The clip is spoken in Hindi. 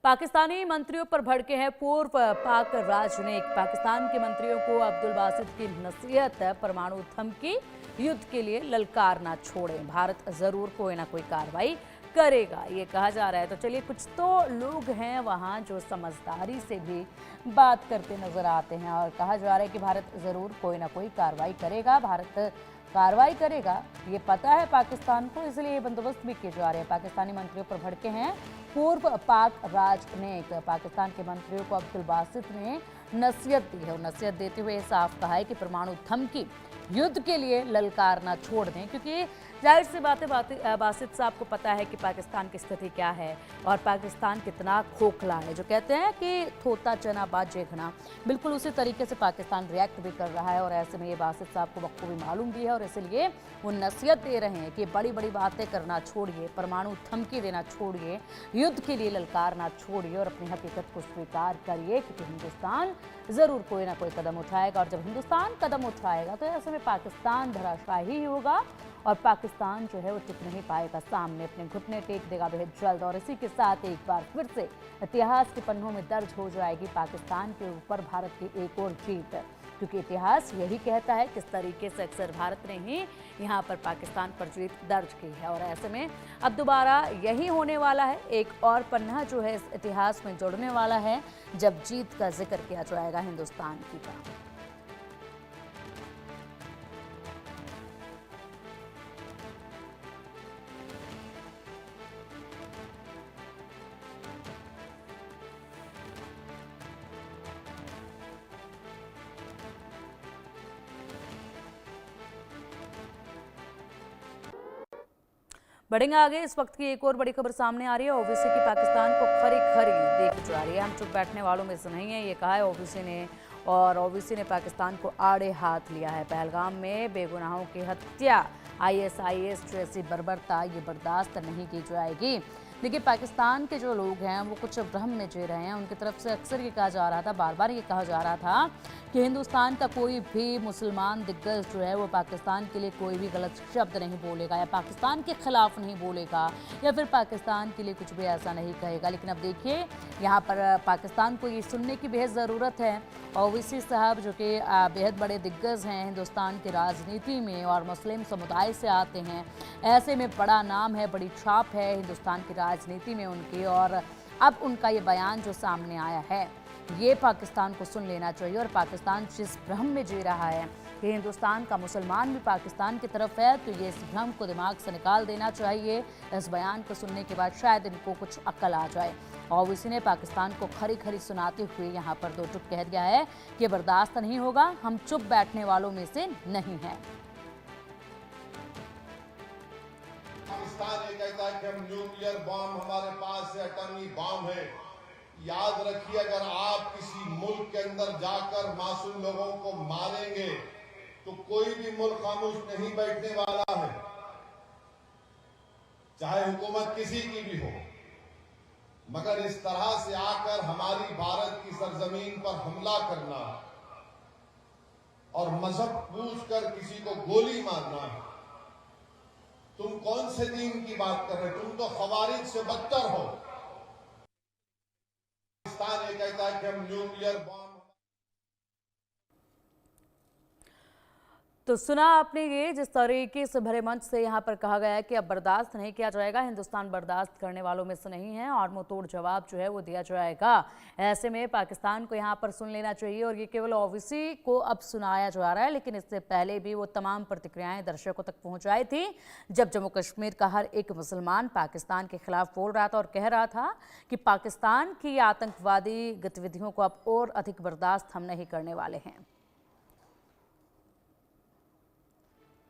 पाकिस्तानी मंत्रियों पर भड़के हैं पूर्व पाक राजनयिक। पाकिस्तान के मंत्रियों को अब्दुल बासित की नसीहत, परमाणु धमकी, युद्ध के लिए ललकार ना छोड़ें, भारत जरूर कोई ना कोई कार्रवाई करेगा, ये कहा जा रहा है। तो चलिए, कुछ तो लोग हैं वहाँ जो समझदारी से भी बात करते नजर आते हैं और कहा जा रहा है कि भारत जरूर कोई ना कोई कार्रवाई करेगा, भारत कार्रवाई करेगा, ये पता है पाकिस्तान को, इसलिए ये बंदोबस्त भी किए जा रहे हैं। पाकिस्तानी मंत्रियों पर भड़के हैं पूर्व पाक राजनयिक। पाकिस्तान के मंत्रियों को अब्दुल बासित ने नसीहत दी है और नसीहत देते हुए साफ कहा है कि परमाणु धमकी, युद्ध के लिए ललकार ना छोड़ दें, क्योंकि जाहिर सी बात है बासित साहब को पता है कि पाकिस्तान की स्थिति क्या है और पाकिस्तान कितना खोखला है। जो कहते हैं कि थोता चना बात जेखना, बिल्कुल उसी तरीके से पाकिस्तान रिएक्ट भी कर रहा है और ऐसे में ये बासित साहब को बखूबी मालूम भी है और इसलिए वो नसीहत दे रहे हैं कि बड़ी बड़ी बातें करना छोड़िए, परमाणु धमकी देना छोड़िए, युद्ध के लिए ललकारना छोड़िए और अपनी हकीकत को स्वीकार करिए, क्योंकि हिंदुस्तान ज़रूर कोई ना कोई कदम उठाएगा और जब हिंदुस्तान कदम उठाएगा तो ऐसे में पाकिस्तान धराशायी ही होगा और पाकिस्तान जो है वो टिक नहीं पाएगा, सामने अपने घुटने टेक देगा बेहद जल्द। और इसी के साथ एक बार फिर से इतिहास के पन्नों में दर्ज हो जाएगी पाकिस्तान के ऊपर भारत की एक और जीत, क्योंकि इतिहास यही कहता है किस तरीके से अक्सर भारत ने ही यहाँ पर पाकिस्तान पर जीत दर्ज की है और ऐसे में अब दोबारा यही होने वाला है। एक और पन्ना जो है इस इतिहास में जुड़ने वाला है जब जीत का जिक्र किया जाएगा हिंदुस्तान की का। बढ़ेंगे आगे। इस वक्त की एक और बड़ी खबर सामने आ रही है। ओवैसी की पाकिस्तान को खरी खरी देख जा रही है। हम चुप बैठने वालों में से नहीं है, ये कहा है ओवैसी ने। और ओवैसी ने पाकिस्तान को आड़े हाथ लिया है। पहलगाम में बेगुनाहों की हत्या, ISIS जैसी बर्बरता ये बर्दाश्त नहीं की जाएगी। देखिए, पाकिस्तान के जो लोग हैं वो कुछ भ्रम में जी रहे हैं। उनकी तरफ से अक्सर ये कहा जा रहा था, बार बार ये कहा जा रहा था कि हिंदुस्तान का कोई भी मुसलमान दिग्गज जो है वो पाकिस्तान के लिए कोई भी गलत शब्द नहीं बोलेगा या पाकिस्तान के खिलाफ नहीं बोलेगा या फिर पाकिस्तान के लिए कुछ भी ऐसा नहीं कहेगा। लेकिन अब देखिए, यहाँ पर पाकिस्तान को ये सुनने की बेहद ज़रूरत है। ओवैसी साहब जो कि बेहद बड़े दिग्गज हैं हिंदुस्तान की राजनीति में और मुस्लिम समुदाय से आते हैं, ऐसे में बड़ा नाम है, बड़ी छाप है हिंदुस्तान की राजनीति में उनकी। और अब उनका ये बयान जो सामने आया है ये पाकिस्तान को सुन लेना चाहिए। और पाकिस्तान जिस भ्रम में जी रहा है कि हिंदुस्तान का मुसलमान भी पाकिस्तान की तरफ है, तो ये इस भ्रम को दिमाग से निकाल देना चाहिए। इस बयान को सुनने के बाद शायद इनको कुछ अक्ल आ जाए। ओवैसी ने पाकिस्तान को खरी खरी सुनाते हुए यहाँ पर दो टुक कह दिया है कि बर्दाश्त नहीं होगा, हम चुप बैठने वालों में से नहीं हैं। पाकिस्तान ये कहता है कि हम न्यूक्लियर बॉम्ब, हमारे पास से एटॉमी बॉम्ब है। याद रखिए, अगर आप किसी मुल्क के अंदर जाकर मासूम लोगों को मारेंगे तो कोई भी मुल्क खामोश नहीं बैठने वाला है, चाहे हुकूमत किसी की भी हो। मगर इस तरह से आकर हमारी भारत की सरजमीन पर हमला करना और मजहब पूछकर किसी को गोली मारना, तुम कौन से दीन की बात कर रहे हो? तुम तो खवारिज से बदतर हो। पाकिस्तान ये कहता है कि हम न्यूक्लियर बॉम्ब। तो सुना आपने ये, जिस तरीके से भरे मंच से यहाँ पर कहा गया है कि अब बर्दाश्त नहीं किया जाएगा, हिंदुस्तान बर्दाश्त करने वालों में से नहीं है और मुंहतोड़ जवाब जो है वो दिया जाएगा। ऐसे में पाकिस्तान को यहाँ पर सुन लेना चाहिए और ये केवल ओवैसी को अब सुनाया जा रहा है, लेकिन इससे पहले भी वो तमाम प्रतिक्रियाएं दर्शकों तक पहुँचाई थी जब जम्मू कश्मीर का हर एक मुसलमान पाकिस्तान के खिलाफ बोल रहा था और कह रहा था कि पाकिस्तान की आतंकवादी गतिविधियों को अब और अधिक बर्दाश्त हम नहीं करने वाले हैं।